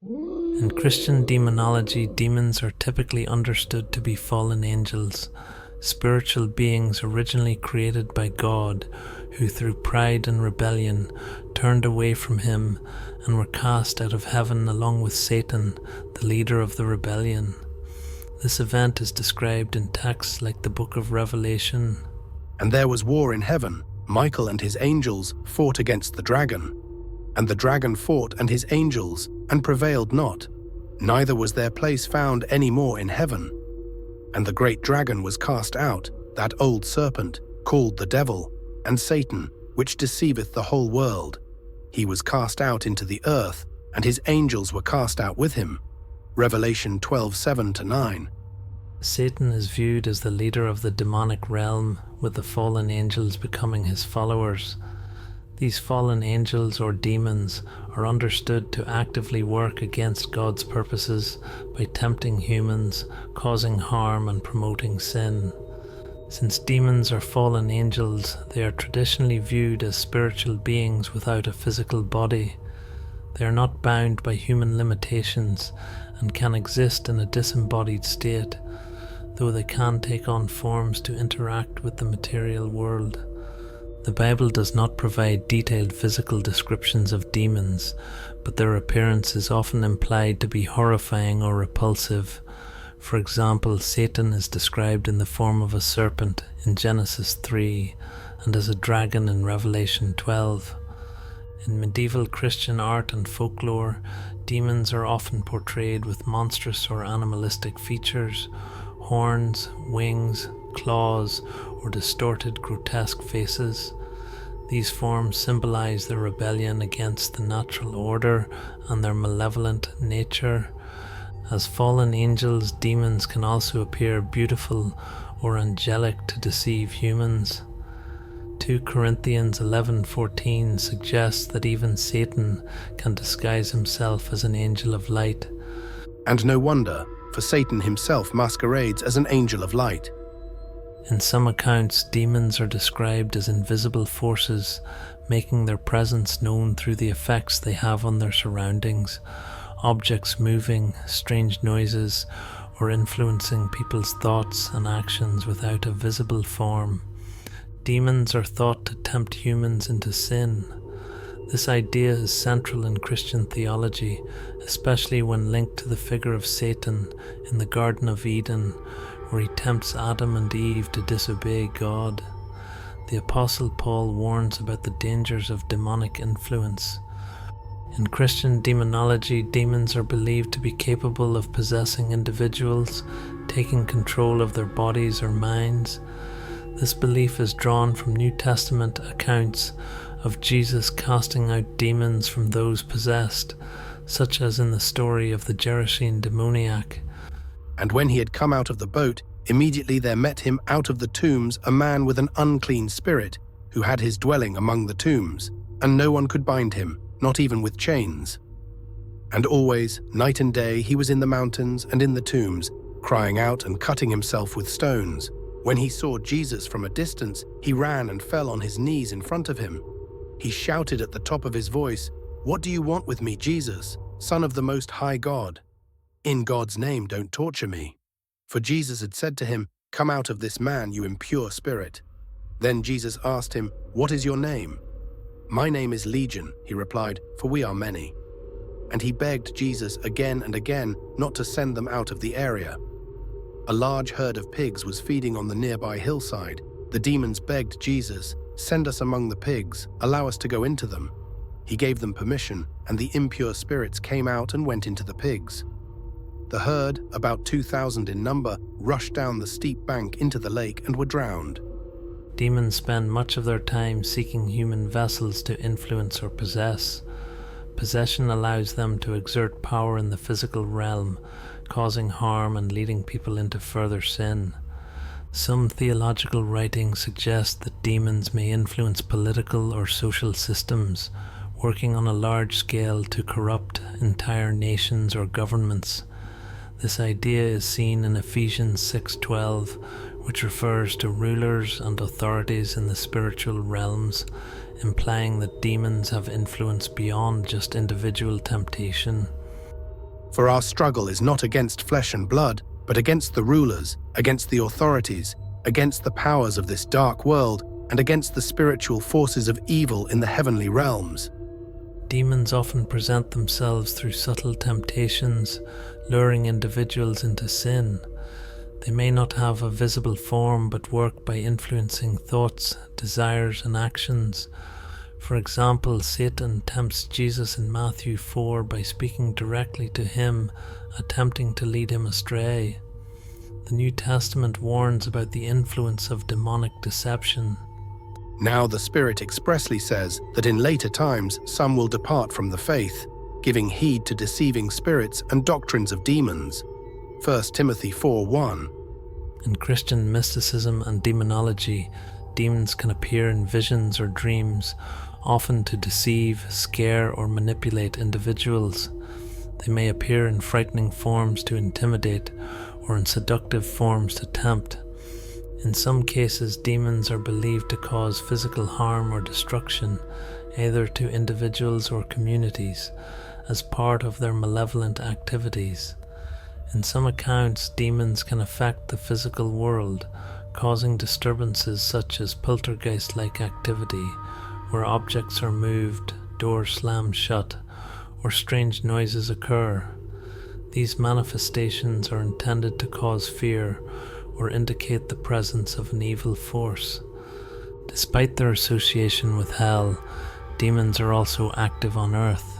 In Christian demonology, demons are typically understood to be fallen angels, spiritual beings originally created by God, who through pride and rebellion turned away from Him and were cast out of heaven along with Satan, the leader of the rebellion. This event is described in texts like the Book of Revelation. And there was war in heaven. Michael and his angels fought against the dragon. And the dragon fought and his angels, and prevailed not. Neither was their place found any more in heaven. And the great dragon was cast out, that old serpent, called the devil, and Satan, which deceiveth the whole world. He was cast out into the earth, and his angels were cast out with him. Revelation 12:7-9. Satan is viewed as the leader of the demonic realm, with the fallen angels becoming his followers. These fallen angels or demons are understood to actively work against God's purposes by tempting humans, causing harm and promoting sin. Since demons are fallen angels, they are traditionally viewed as spiritual beings without a physical body. They are not bound by human limitations and can exist in a disembodied state, though they can take on forms to interact with the material world. The Bible does not provide detailed physical descriptions of demons, but their appearance is often implied to be horrifying or repulsive. For example, Satan is described in the form of a serpent in Genesis 3 and as a dragon in Revelation 12. In medieval Christian art and folklore, demons are often portrayed with monstrous or animalistic features, horns, wings, claws, or distorted, grotesque faces. These forms symbolize their rebellion against the natural order and their malevolent nature. As fallen angels, demons can also appear beautiful or angelic to deceive humans. 2 Corinthians 11:14 suggests that even Satan can disguise himself as an angel of light. And no wonder, for Satan himself masquerades as an angel of light. In some accounts, demons are described as invisible forces, making their presence known through the effects they have on their surroundings, objects moving, strange noises, or influencing people's thoughts and actions without a visible form. Demons are thought to tempt humans into sin. This idea is central in Christian theology, especially when linked to the figure of Satan in the Garden of Eden, where he tempts Adam and Eve to disobey God. The Apostle Paul warns about the dangers of demonic influence. In Christian demonology, demons are believed to be capable of possessing individuals, taking control of their bodies or minds. This belief is drawn from New Testament accounts of Jesus casting out demons from those possessed, such as in the story of the Gerasene demoniac. And when he had come out of the boat, immediately there met him out of the tombs a man with an unclean spirit, who had his dwelling among the tombs, and no one could bind him, not even with chains. And always, night and day, he was in the mountains and in the tombs, crying out and cutting himself with stones. When he saw Jesus from a distance, he ran and fell on his knees in front of him. He shouted at the top of his voice, "What do you want with me, Jesus, Son of the Most High God? In God's name, don't torture me." For Jesus had said to him, "Come out of this man, you impure spirit." Then Jesus asked him, "What is your name?" "My name is Legion," he replied, "for we are many." And he begged Jesus again and again not to send them out of the area. A large herd of pigs was feeding on the nearby hillside. The demons begged Jesus, "Send us among the pigs, allow us to go into them." He gave them permission, and the impure spirits came out and went into the pigs. The herd, about 2,000 in number, rushed down the steep bank into the lake and were drowned. Demons spend much of their time seeking human vessels to influence or possess. Possession allows them to exert power in the physical realm, causing harm and leading people into further sin. Some theological writings suggest that demons may influence political or social systems, working on a large scale to corrupt entire nations or governments. This idea is seen in Ephesians 6:12, which refers to rulers and authorities in the spiritual realms, implying that demons have influence beyond just individual temptation. For our struggle is not against flesh and blood, but against the rulers, against the authorities, against the powers of this dark world, and against the spiritual forces of evil in the heavenly realms." Demons often present themselves through subtle temptations, luring individuals into sin. They may not have a visible form, but work by influencing thoughts, desires, and actions. For example, Satan tempts Jesus in Matthew 4 by speaking directly to him, attempting to lead him astray. The New Testament warns about the influence of demonic deception. Now the Spirit expressly says that in later times some will depart from the faith, giving heed to deceiving spirits and doctrines of demons. 1 Timothy 4:1. In Christian mysticism and demonology, demons can appear in visions or dreams, often to deceive, scare, or manipulate individuals. They may appear in frightening forms to intimidate, or in seductive forms to tempt. In some cases, demons are believed to cause physical harm or destruction, either to individuals or communities, as part of their malevolent activities. In some accounts, demons can affect the physical world, causing disturbances such as poltergeist-like activity, where objects are moved, doors slam shut, or strange noises occur. These manifestations are intended to cause fear or indicate the presence of an evil force. Despite their association with hell, demons are also active on earth,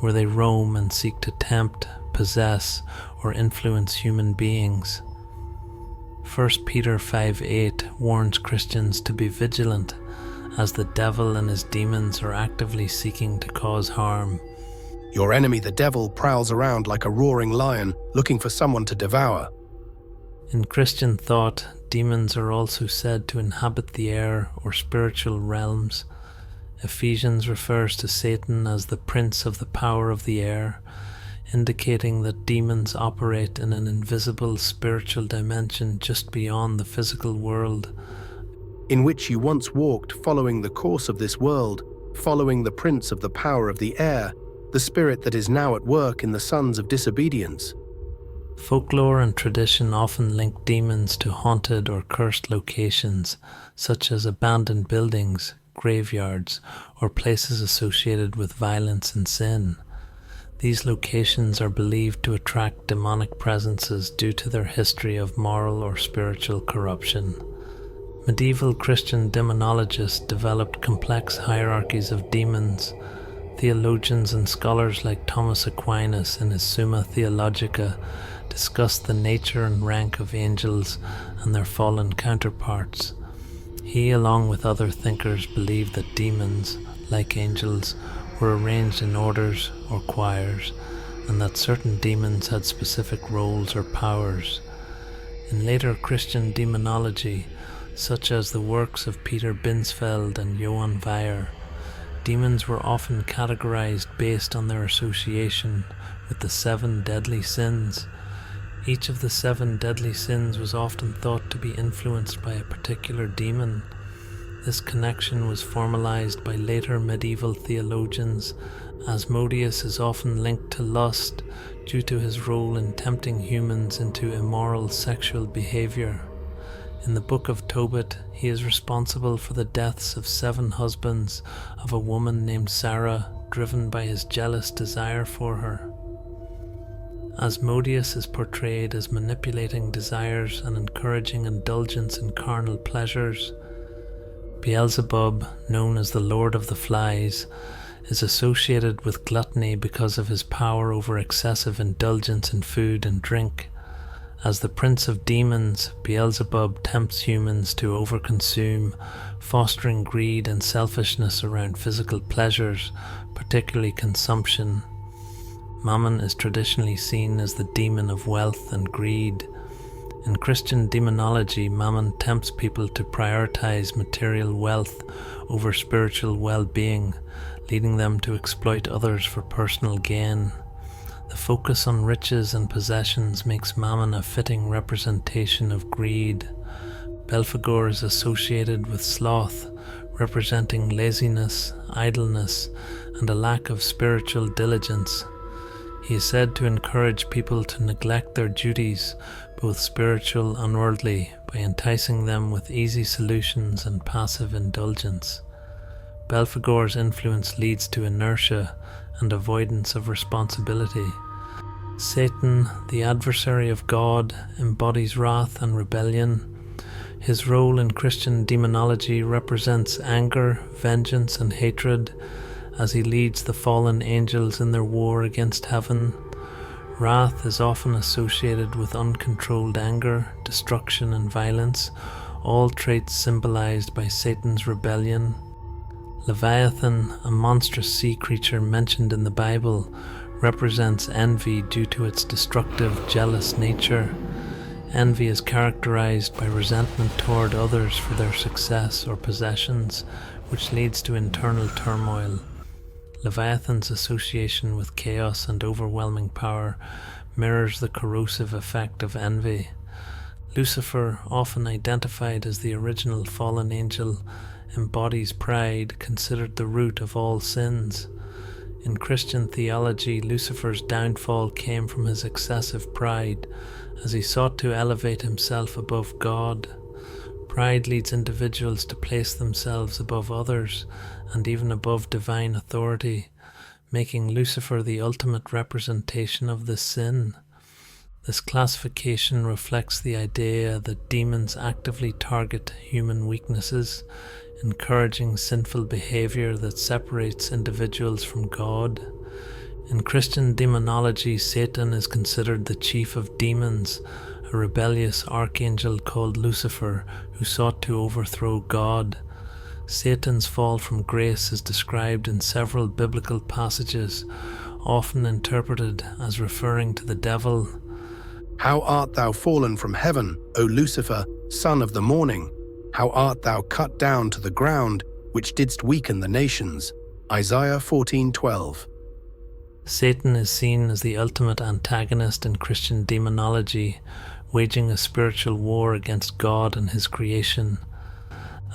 where they roam and seek to tempt, possess, or influence human beings. 1 Peter 5:8 warns Christians to be vigilant, as the devil and his demons are actively seeking to cause harm. Your enemy the devil prowls around like a roaring lion, looking for someone to devour. In Christian thought, demons are also said to inhabit the air or spiritual realms. Ephesians refers to Satan as the prince of the power of the air, indicating that demons operate in an invisible spiritual dimension just beyond the physical world. In which you once walked, following the course of this world, following the prince of the power of the air, the spirit that is now at work in the sons of disobedience. Folklore and tradition often link demons to haunted or cursed locations, such as abandoned buildings, graveyards, or places associated with violence and sin. These locations are believed to attract demonic presences due to their history of moral or spiritual corruption. Medieval Christian demonologists developed complex hierarchies of demons. Theologians and scholars like Thomas Aquinas in his Summa Theologica discussed the nature and rank of angels and their fallen counterparts. He, along with other thinkers, believed that demons, like angels, were arranged in orders or choirs, and that certain demons had specific roles or powers. In later Christian demonology, such as the works of Peter Binsfeld and Johann Weyer, demons were often categorized based on their association with the 7 deadly sins. Each of the 7 deadly sins was often thought to be influenced by a particular demon. This connection was formalized by later medieval theologians. Asmodeus is often linked to lust due to his role in tempting humans into immoral sexual behavior. In the Book of Tobit, he is responsible for the deaths of 7 husbands of a woman named Sarah, driven by his jealous desire for her. Asmodeus is portrayed as manipulating desires and encouraging indulgence in carnal pleasures. Beelzebub, known as the Lord of the Flies, is associated with gluttony because of his power over excessive indulgence in food and drink. As the prince of demons, Beelzebub tempts humans to overconsume, fostering greed and selfishness around physical pleasures, particularly consumption. Mammon is traditionally seen as the demon of wealth and greed. In Christian demonology, Mammon tempts people to prioritize material wealth over spiritual well-being, leading them to exploit others for personal gain. The focus on riches and possessions makes Mammon a fitting representation of greed. Belphegor is associated with sloth, representing laziness, idleness, and a lack of spiritual diligence. He is said to encourage people to neglect their duties, both spiritual and worldly, by enticing them with easy solutions and passive indulgence. Belphegor's influence leads to inertia and avoidance of responsibility. Satan, the adversary of God, embodies wrath and rebellion. His role in Christian demonology represents anger, vengeance, and hatred as he leads the fallen angels in their war against heaven. Wrath is often associated with uncontrolled anger, destruction, and violence, all traits symbolized by Satan's rebellion. Leviathan, a monstrous sea creature mentioned in the Bible, represents envy due to its destructive, jealous nature. Envy is characterized by resentment toward others for their success or possessions, which leads to internal turmoil. Leviathan's association with chaos and overwhelming power mirrors the corrosive effect of envy. Lucifer, often identified as the original fallen angel, embodies pride, considered the root of all sins. In Christian theology, Lucifer's downfall came from his excessive pride, as he sought to elevate himself above God. Pride leads individuals to place themselves above others, and even above divine authority, making Lucifer the ultimate representation of this sin. This classification reflects the idea that demons actively target human weaknesses, encouraging sinful behavior that separates individuals from God. In Christian demonology, Satan is considered the chief of demons, a rebellious archangel called Lucifer who sought to overthrow God. Satan's fall from grace is described in several biblical passages, often interpreted as referring to the devil. How art thou fallen from heaven, O Lucifer, son of the morning? How art thou cut down to the ground, which didst weaken the nations? Isaiah 14:12. Satan is seen as the ultimate antagonist in Christian demonology, waging a spiritual war against God and his creation.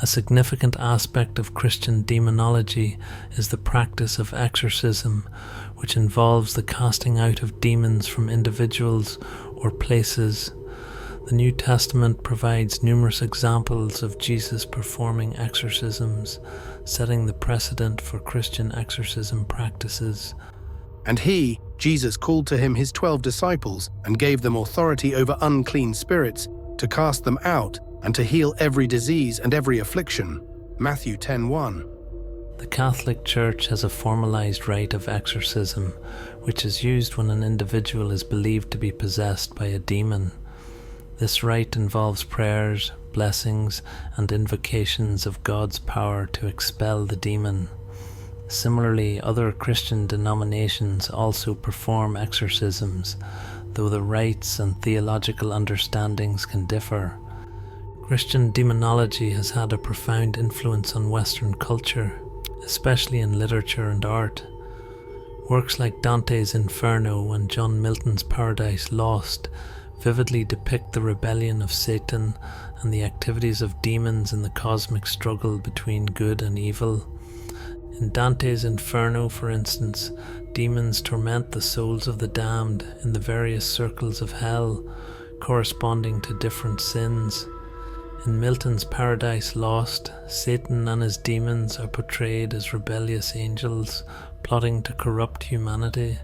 A significant aspect of Christian demonology is the practice of exorcism, which involves the casting out of demons from individuals or places. The New Testament provides numerous examples of Jesus performing exorcisms, setting the precedent for Christian exorcism practices. And he, Jesus, called to him his 12 disciples and gave them authority over unclean spirits to cast them out and to heal every disease and every affliction. Matthew 10:1. The Catholic Church has a formalized rite of exorcism, which is used when an individual is believed to be possessed by a demon. This rite involves prayers, blessings, and invocations of God's power to expel the demon. Similarly, other Christian denominations also perform exorcisms, though the rites and theological understandings can differ. Christian demonology has had a profound influence on Western culture, especially in literature and art. Works like Dante's Inferno and John Milton's Paradise Lost vividly depict the rebellion of Satan and the activities of demons in the cosmic struggle between good and evil. In Dante's Inferno, for instance, demons torment the souls of the damned in the various circles of hell, corresponding to different sins. In Milton's Paradise Lost, Satan and his demons are portrayed as rebellious angels, plotting to corrupt humanity.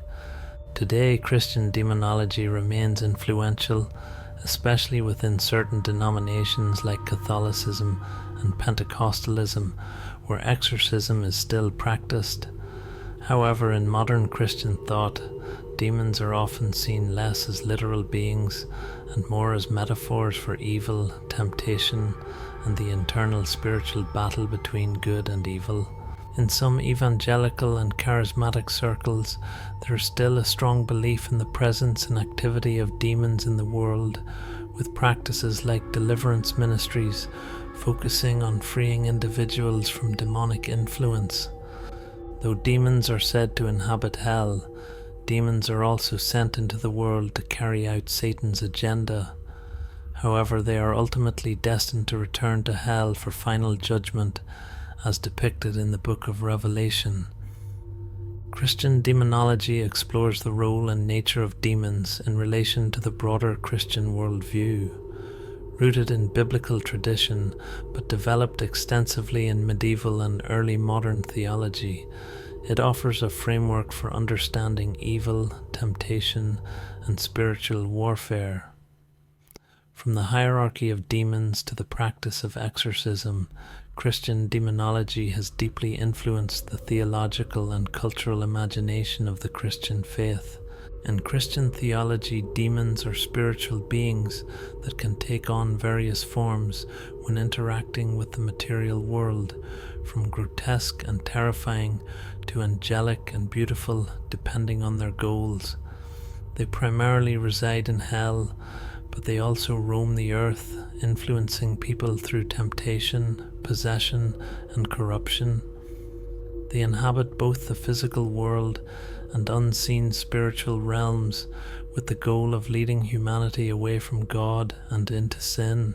Today, Christian demonology remains influential, especially within certain denominations like Catholicism and Pentecostalism, where exorcism is still practiced. However, in modern Christian thought, demons are often seen less as literal beings and more as metaphors for evil, temptation, and the internal spiritual battle between good and evil. In some evangelical and charismatic circles, there is still a strong belief in the presence and activity of demons in the world, with practices like deliverance ministries focusing on freeing individuals from demonic influence. Though demons are said to inhabit hell, demons are also sent into the world to carry out Satan's agenda. However, they are ultimately destined to return to hell for final judgment, as depicted in the book of Revelation. Christian demonology explores the role and nature of demons in relation to the broader Christian worldview. Rooted in biblical tradition, but developed extensively in medieval and early modern theology, it offers a framework for understanding evil, temptation, and spiritual warfare. From the hierarchy of demons to the practice of exorcism, Christian demonology has deeply influenced the theological and cultural imagination of the Christian faith. In Christian theology, demons are spiritual beings that can take on various forms when interacting with the material world, from grotesque and terrifying to angelic and beautiful, depending on their goals. They primarily reside in hell, but they also roam the earth, influencing people through temptation, possession, and corruption. They inhabit both the physical world and unseen spiritual realms, with the goal of leading humanity away from God and into sin.